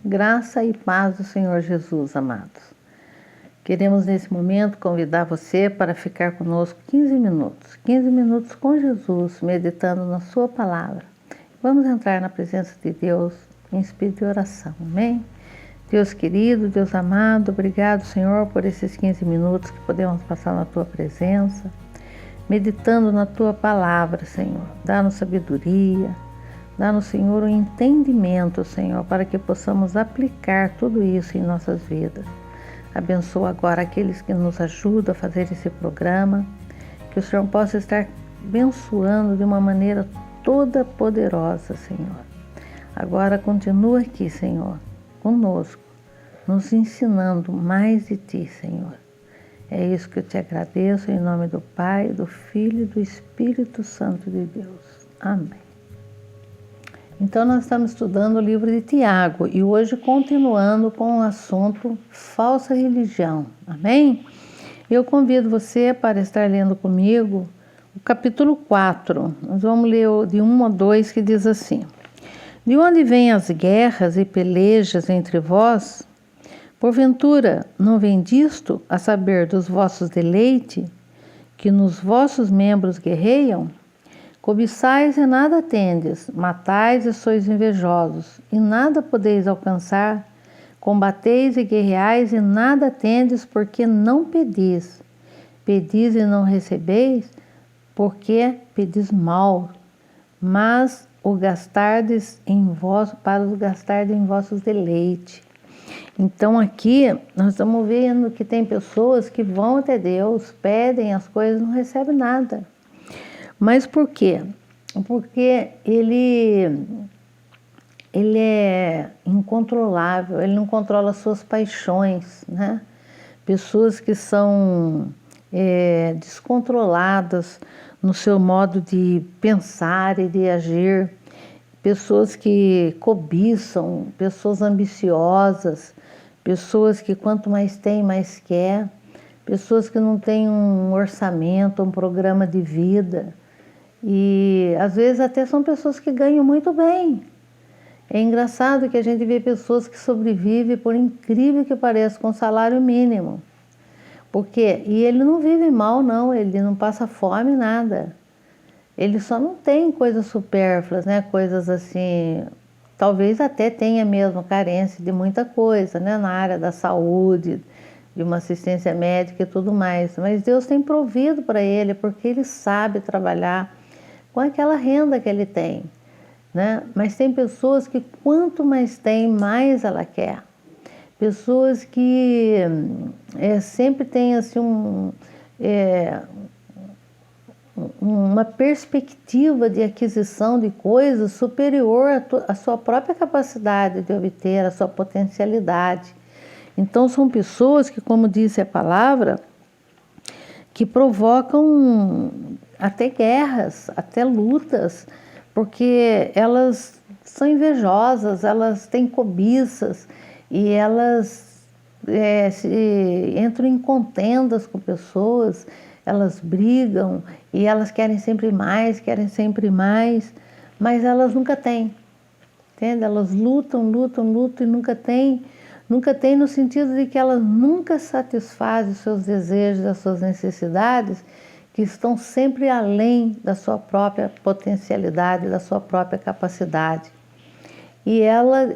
Graça e paz do Senhor Jesus, amados. Queremos nesse momento convidar você para ficar conosco 15 minutos com Jesus, meditando na sua palavra. Vamos entrar na presença de Deus em espírito de oração, amém? Deus querido, Deus amado, obrigado, Senhor, por esses 15 minutos que podemos passar na tua presença, meditando na tua palavra, Senhor. Dá-nos sabedoria, dá-nos, Senhor, um entendimento, Senhor, para que possamos aplicar tudo isso em nossas vidas. Abençoa agora aqueles que nos ajudam a fazer esse programa, que o Senhor possa estar abençoando de uma maneira toda poderosa, Senhor. Agora continua aqui, Senhor, conosco, nos ensinando mais de Ti, Senhor. É isso que eu te agradeço, em nome do Pai, do Filho e do Espírito Santo de Deus. Amém. Então, nós estamos estudando o livro de Tiago e hoje continuando com o assunto falsa religião. Amém? Eu convido você para estar lendo comigo o capítulo 4. Nós vamos ler de 1 a 2, que diz assim: De onde vêm as guerras e pelejas entre vós? Porventura, não vem disto, a saber dos vossos deleites, que nos vossos membros guerreiam? Cobiçais e nada tendes, matais e sois invejosos, e nada podeis alcançar, combateis e guerreais e nada tendes, porque não pedis. Pedis e não recebeis, porque pedis mal, mas o gastardes para os gastardes em vossos deleites. Então aqui nós estamos vendo que tem pessoas que vão até Deus, pedem as coisas e não recebem nada. Mas por quê? Porque ele é incontrolável, ele não controla as suas paixões, né? Pessoas que são descontroladas no seu modo de pensar e de agir, pessoas que cobiçam, pessoas ambiciosas, pessoas que quanto mais tem, mais quer, pessoas que não têm um orçamento, um programa de vida. E às vezes até são pessoas que ganham muito bem. É engraçado que a gente vê pessoas que sobrevivem, por incrível que pareça, com salário mínimo. E ele não vive mal, não, ele não passa fome, nada. Ele só não tem coisas supérfluas, né? Coisas assim, talvez até tenha mesmo carência de muita coisa, né? Na área da saúde, de uma assistência médica e tudo mais. Mas Deus tem provido para ele, porque ele sabe trabalhar com aquela renda que ele tem, né? Mas tem pessoas que quanto mais tem, mais ela quer. Pessoas que sempre têm assim, uma perspectiva de aquisição de coisas superior à sua própria capacidade de obter, à sua potencialidade. Então são pessoas que, como disse a palavra, que provocam até guerras, até lutas, porque elas são invejosas, elas têm cobiças e elas entram em contendas com pessoas, elas brigam e elas querem sempre mais, mas elas nunca têm, entende? Elas lutam e nunca têm no sentido de que elas nunca satisfazem os seus desejos, as suas necessidades, que estão sempre além da sua própria potencialidade, da sua própria capacidade. E ela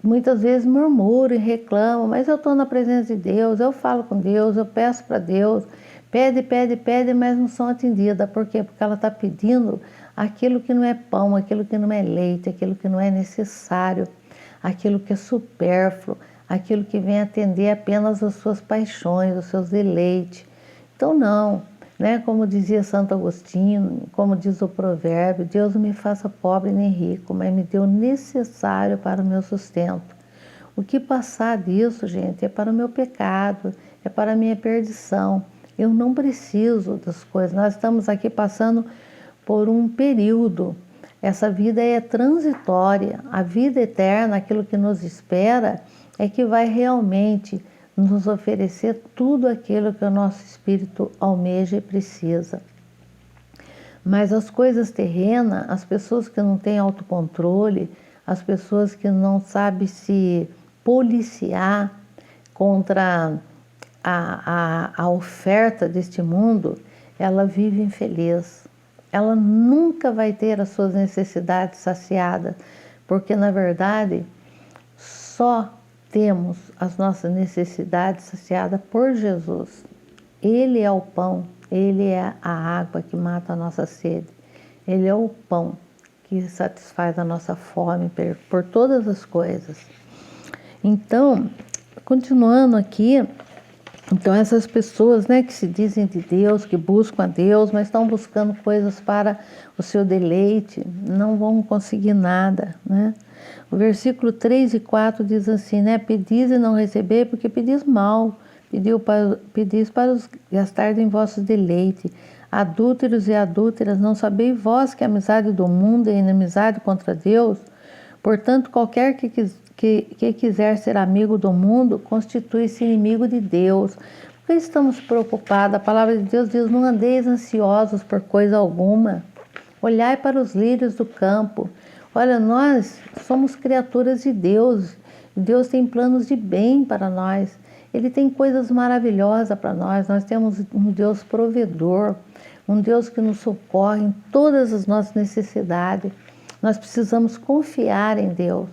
muitas vezes murmura e reclama, mas eu estou na presença de Deus, eu falo com Deus, eu peço para Deus, pede, mas não são atendidas. Por quê? Porque ela está pedindo aquilo que não é pão, aquilo que não é leite, aquilo que não é necessário, aquilo que é supérfluo, aquilo que vem atender apenas as suas paixões, os seus deleites. Então não, né? Como dizia Santo Agostinho, como diz o provérbio, Deus não me faça pobre nem rico, mas me dê o necessário para o meu sustento. O que passar disso, gente, é para o meu pecado, é para a minha perdição. Eu não preciso das coisas. Nós estamos aqui passando por um período. Essa vida é transitória. A vida eterna, aquilo que nos espera, é que vai realmente nos oferecer tudo aquilo que o nosso espírito almeja e precisa. Mas as coisas terrenas, as pessoas que não têm autocontrole, as pessoas que não sabem se policiar contra a oferta deste mundo, ela vive infeliz. Ela nunca vai ter as suas necessidades saciadas, porque na verdade só temos as nossas necessidades saciadas por Jesus. Ele é o pão, Ele é a água que mata a nossa sede. Ele é o pão que satisfaz a nossa fome por todas as coisas. Então, continuando aqui, então essas pessoas, né, que se dizem de Deus, que buscam a Deus, mas estão buscando coisas para o seu deleite, não vão conseguir nada, né? O versículo 3 e 4 diz assim, né? Pedis e não receber, porque pedis mal. Pedis para os gastar em vossos deleites. Adúlteros e adúlteras, não sabeis vós que a amizade do mundo é inimizade contra Deus? Portanto, qualquer que quiser ser amigo do mundo, constitui-se inimigo de Deus. Por que estamos preocupados? A palavra de Deus diz, não andeis ansiosos por coisa alguma. Olhai para os lírios do campo. Olha, nós somos criaturas de Deus. Deus tem planos de bem para nós. Ele tem coisas maravilhosas para nós. Nós temos um Deus provedor, um Deus que nos socorre em todas as nossas necessidades. Nós precisamos confiar em Deus.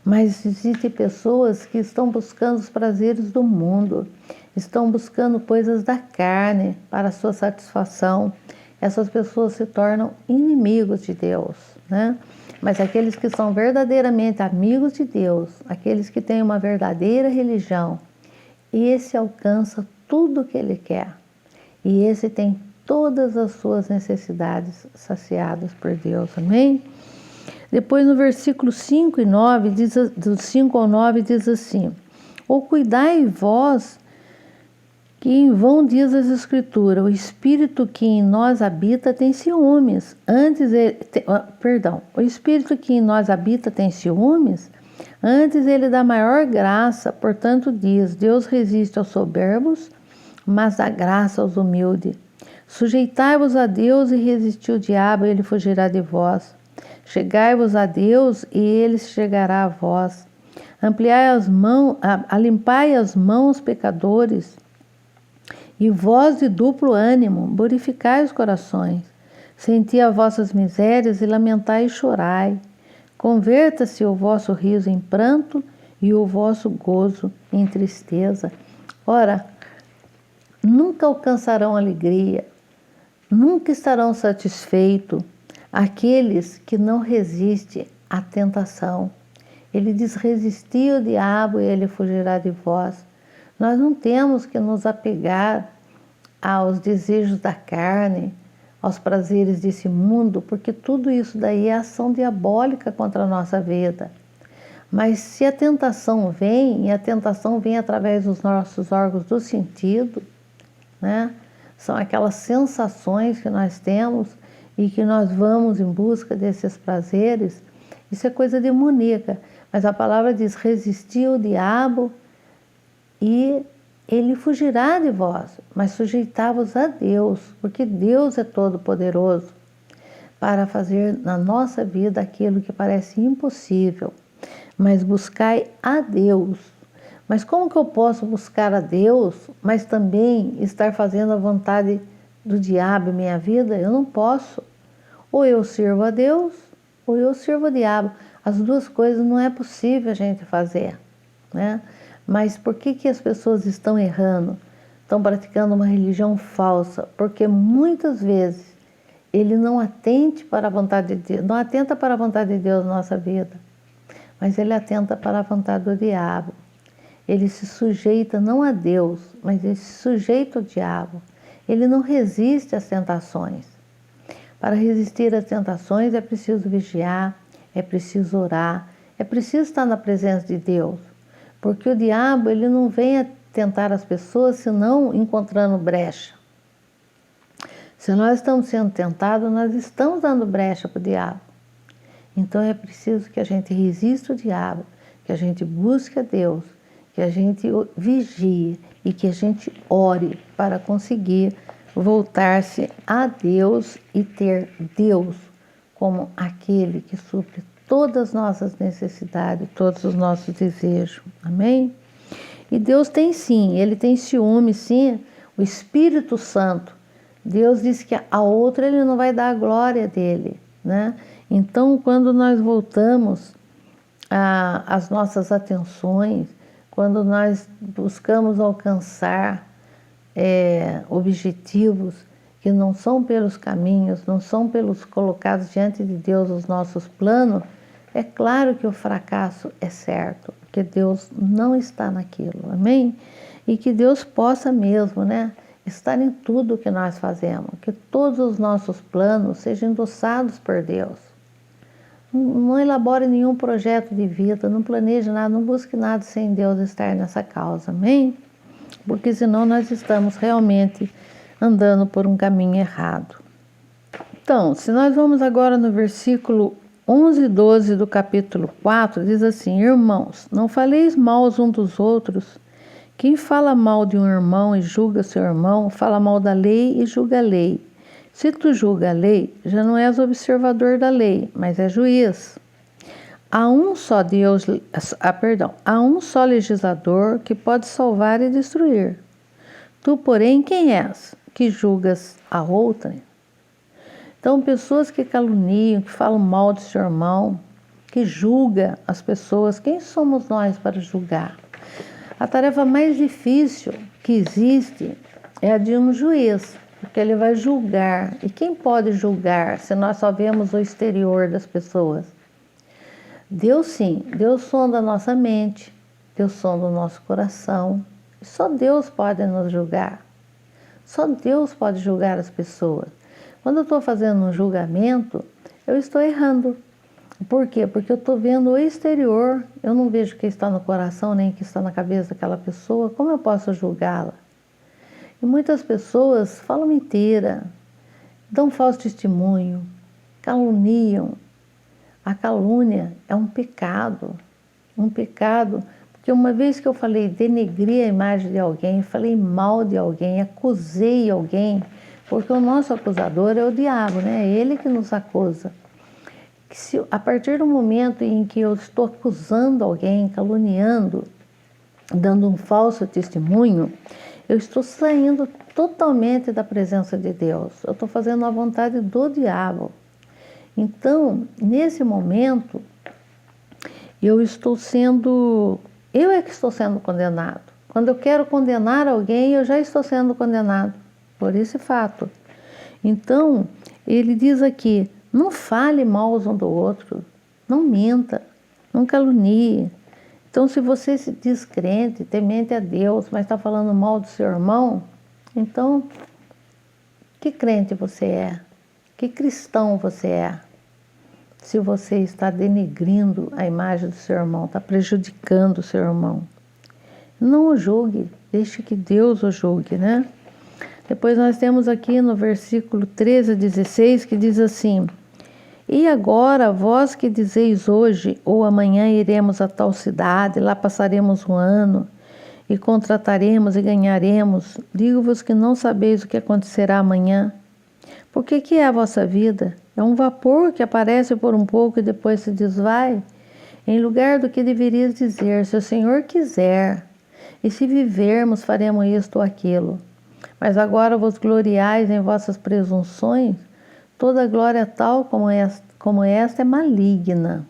Mas existem pessoas que estão buscando os prazeres do mundo, estão buscando coisas da carne para a sua satisfação. Essas pessoas se tornam inimigos de Deus, né? Mas aqueles que são verdadeiramente amigos de Deus, aqueles que têm uma verdadeira religião, esse alcança tudo o que ele quer. E esse tem todas as suas necessidades saciadas por Deus, amém? Depois no versículo 5 e 9, do 5 ao 9, diz assim, ou cuidai vós, que em vão diz as Escrituras, o Espírito que em nós habita tem ciúmes. O Espírito que em nós habita tem ciúmes, antes ele dá maior graça, portanto diz, Deus resiste aos soberbos, mas dá graça aos humildes. Sujeitai-vos a Deus e resisti o diabo, e ele fugirá de vós. Chegai-vos a Deus e ele chegará a vós. Limpai as mãos, pecadores, e vós de duplo ânimo, purificai os corações. Senti as vossas misérias e lamentai e chorai. Converta-se o vosso riso em pranto e o vosso gozo em tristeza. Ora, nunca alcançarão alegria, nunca estarão satisfeitos aqueles que não resistem à tentação. Ele diz, resisti o diabo e ele fugirá de vós. Nós não temos que nos apegar aos desejos da carne, aos prazeres desse mundo, porque tudo isso daí é ação diabólica contra a nossa vida. Mas se a tentação vem, e a tentação vem através dos nossos órgãos do sentido, né? São aquelas sensações que nós temos e que nós vamos em busca desses prazeres, isso é coisa demoníaca. Mas a palavra diz, resistir o diabo e ele fugirá de vós, mas sujeitai-vos a Deus, porque Deus é todo-poderoso para fazer na nossa vida aquilo que parece impossível. Mas buscai a Deus. Mas como que eu posso buscar a Deus, mas também estar fazendo a vontade do diabo em minha vida? Eu não posso. Ou eu sirvo a Deus, ou eu sirvo o diabo. As duas coisas não é possível a gente fazer, né? Mas por que as pessoas estão errando? Estão praticando uma religião falsa? Porque muitas vezes ele não atenta para a vontade de Deus, não atenta para a vontade de Deus na nossa vida, mas ele atenta para a vontade do diabo. Ele se sujeita não a Deus, mas ele se sujeita ao diabo. Ele não resiste às tentações. Para resistir às tentações é preciso vigiar, é preciso orar, é preciso estar na presença de Deus. Porque o diabo ele não vem a tentar as pessoas senão encontrando brecha. Se nós estamos sendo tentados, nós estamos dando brecha para o diabo. Então é preciso que a gente resista o diabo, que a gente busque a Deus, que a gente vigie e que a gente ore para conseguir voltar-se a Deus e ter Deus como aquele que supre todas as nossas necessidades, todos os nossos desejos. Amém? E Deus tem sim, Ele tem ciúme sim, o Espírito Santo. Deus diz que a outra Ele não vai dar a glória dEle, né? Então, quando nós voltamos às nossas atenções, quando nós buscamos alcançar objetivos que não são pelos caminhos, não são pelos colocados diante de Deus os nossos planos, é claro que o fracasso é certo, porque Deus não está naquilo, amém? E que Deus possa mesmo, né, estar em tudo que nós fazemos, que todos os nossos planos sejam endossados por Deus. Não elabore nenhum projeto de vida, não planeje nada, não busque nada sem Deus estar nessa causa, amém? Porque senão nós estamos realmente andando por um caminho errado. Então, se nós vamos agora no versículo 11 e 12 do capítulo 4, diz assim: Irmãos, não faleis mal uns dos outros. Quem fala mal de um irmão e julga seu irmão, fala mal da lei e julga a lei. Se tu julga a lei, já não és observador da lei, mas é juiz. Há um só há um só legislador que pode salvar e destruir. Tu, porém, quem és, que julgas a outra? Então, pessoas que caluniam, que falam mal de seu irmão, que julga as pessoas, quem somos nós para julgar? A tarefa mais difícil que existe é a de um juiz, porque ele vai julgar. E quem pode julgar se nós só vemos o exterior das pessoas? Deus sim, Deus sonda a nossa mente, Deus sonda o nosso coração. Só Deus pode nos julgar. Só Deus pode julgar as pessoas. Quando eu estou fazendo um julgamento, eu estou errando. Por quê? Porque eu estou vendo o exterior, eu não vejo o que está no coração, nem o que está na cabeça daquela pessoa. Como eu posso julgá-la? E muitas pessoas falam mentira, dão falso testemunho, caluniam. A calúnia é um pecado, porque uma vez que eu falei, denegri a imagem de alguém, falei mal de alguém, acusei alguém, porque o nosso acusador é o diabo, né? É ele que nos acusa. A partir do momento em que eu estou acusando alguém, caluniando, dando um falso testemunho, eu estou saindo totalmente da presença de Deus. Eu estou fazendo a vontade do diabo. Então, nesse momento, eu é que estou sendo condenado. Quando eu quero condenar alguém, eu já estou sendo condenado por esse fato. Então, ele diz aqui, não fale mal um do outro, não minta, não calunie. Então, se você se diz crente, temente a Deus, mas está falando mal do seu irmão, então, que crente você é? Que cristão você é? Se você está denegrindo a imagem do seu irmão, está prejudicando o seu irmão. Não o julgue, deixe que Deus o julgue, né? Depois nós temos aqui no versículo 13 a 16 que diz assim: E agora, vós que dizeis hoje ou amanhã iremos a tal cidade, lá passaremos um ano e contrataremos e ganharemos, digo-vos que não sabeis o que acontecerá amanhã. Porque que é a vossa vida? É um vapor que aparece por um pouco e depois se desvai? Em lugar do que deverias dizer, se o Senhor quiser, e se vivermos, faremos isto ou aquilo. Mas agora vos gloriais em vossas presunções, toda glória tal como esta é maligna.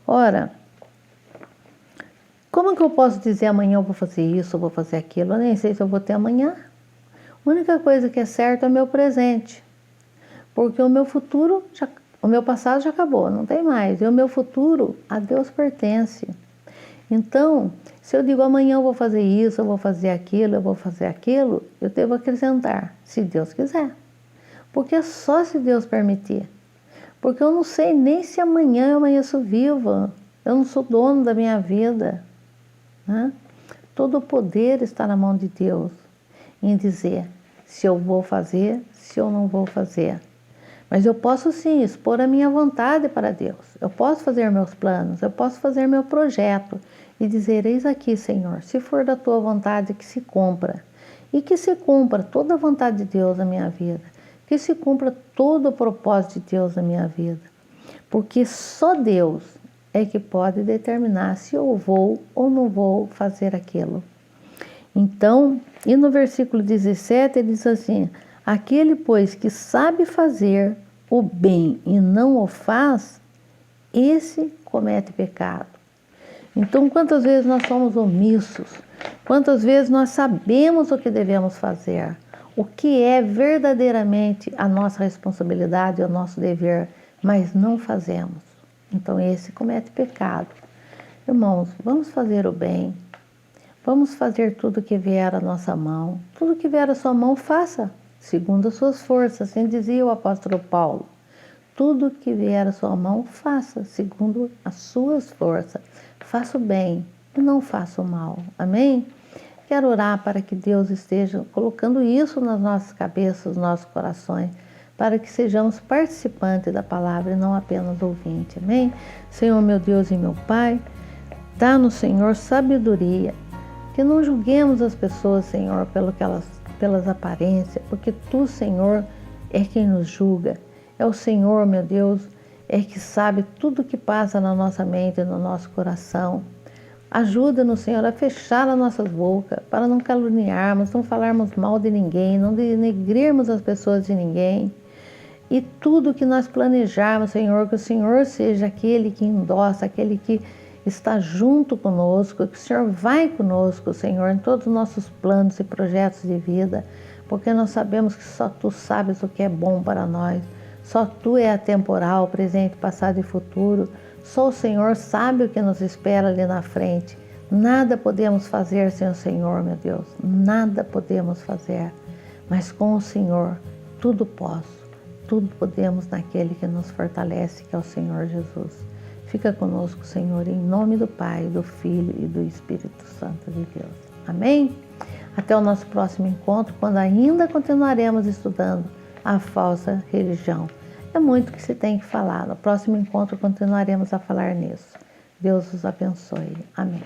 Ora, como que eu posso dizer amanhã eu vou fazer isso, eu vou fazer aquilo? Eu nem sei se eu vou ter amanhã. A única coisa que é certa é o meu presente. Porque o meu futuro, o meu passado já acabou, não tem mais. E o meu futuro, a Deus pertence. Então, se eu digo amanhã eu vou fazer isso, eu vou fazer aquilo, eu devo acrescentar, se Deus quiser. Porque é só se Deus permitir. Porque eu não sei nem se amanhã eu amanheço viva. Eu não sou dono da minha vida, né? Todo o poder está na mão de Deus em dizer se eu vou fazer, se eu não vou fazer. Mas eu posso sim expor a minha vontade para Deus. Eu posso fazer meus planos, eu posso fazer meu projeto e dizer, eis aqui, Senhor, se for da tua vontade que se cumpra. E que se cumpra toda a vontade de Deus na minha vida. Que se cumpra todo o propósito de Deus na minha vida. porque só Deus é que pode determinar se eu vou ou não vou fazer aquilo. Então, e no versículo 17 ele diz assim: aquele, pois, que sabe fazer o bem e não o faz, esse comete pecado. Então, quantas vezes nós somos omissos? Quantas vezes nós sabemos o que devemos fazer? O que é verdadeiramente a nossa responsabilidade, o nosso dever, mas não fazemos. Então, esse comete pecado. Irmãos, vamos fazer o bem. Vamos fazer tudo que vier à nossa mão. Tudo que vier à sua mão, faça, segundo as suas forças. Assim dizia o apóstolo Paulo. Tudo que vier à sua mão, faça, segundo as suas forças. Faça o bem e não faça o mal. Amém? Quero orar para que Deus esteja colocando isso nas nossas cabeças, nos nossos corações, para que sejamos participantes da palavra e não apenas ouvintes. Amém? Senhor, meu Deus e meu Pai, dá-nos, Senhor, sabedoria, que não julguemos as pessoas, Senhor, pelas aparências, porque Tu, Senhor, é quem nos julga. É o Senhor, meu Deus, é que sabe tudo que passa na nossa mente e no nosso coração. Ajuda-nos, Senhor, a fechar as nossas bocas, para não caluniarmos, não falarmos mal de ninguém, não denegrirmos as pessoas de ninguém. E tudo que nós planejarmos, Senhor, que o Senhor seja aquele que endossa, aquele que está junto conosco, que o Senhor vai conosco, Senhor, em todos os nossos planos e projetos de vida, porque nós sabemos que só Tu sabes o que é bom para nós. Só Tu é atemporal, presente, passado e futuro. Só o Senhor sabe o que nos espera ali na frente. Nada podemos fazer sem o Senhor, meu Deus. Nada podemos fazer. Mas com o Senhor, tudo posso. Tudo podemos naquele que nos fortalece, que é o Senhor Jesus. Fica conosco, Senhor, em nome do Pai, do Filho e do Espírito Santo de Deus. Amém? Até o nosso próximo encontro, quando ainda continuaremos estudando a falsa religião. É muito que se tem que falar. No próximo encontro continuaremos a falar nisso. Deus os abençoe. Amém.